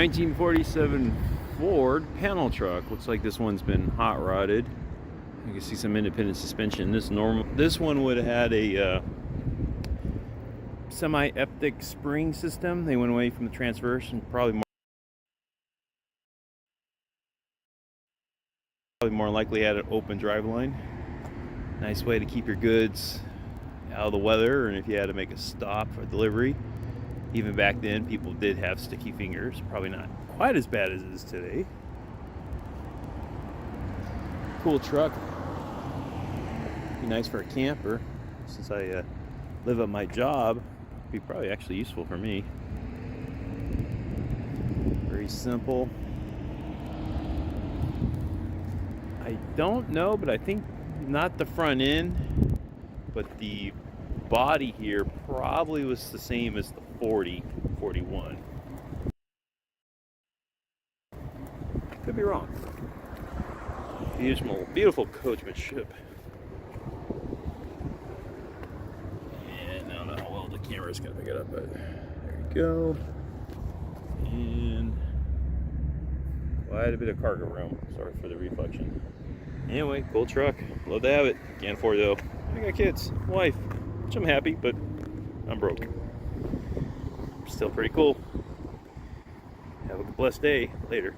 1947 Ford panel truck. Looks like this one's been hot rodded. You can see some independent suspension. This one would have had a semi-eptic spring system. They went away from the transverse and probably more likely had an open drive line. Nice way to keep your goods out of the weather, and if you had to make a stop for delivery. Even back then, people did have sticky fingers. Probably not quite as bad as it is today. Cool truck. Be nice for a camper. Since I live at my job, it'd be probably actually useful for me. Very simple. I don't know, but I think not the front end, but the body here probably was the same as the 41. Could be wrong. Beautiful coachmanship. And I don't know how well the camera's gonna pick it up, but there you go. And quite a bit of cargo room. Sorry for the reflection. Anyway, cool truck. Love to have it. Can't afford it though. I got kids, wife, which I'm happy, but I'm broke. Still pretty cool. Have a blessed day. Later.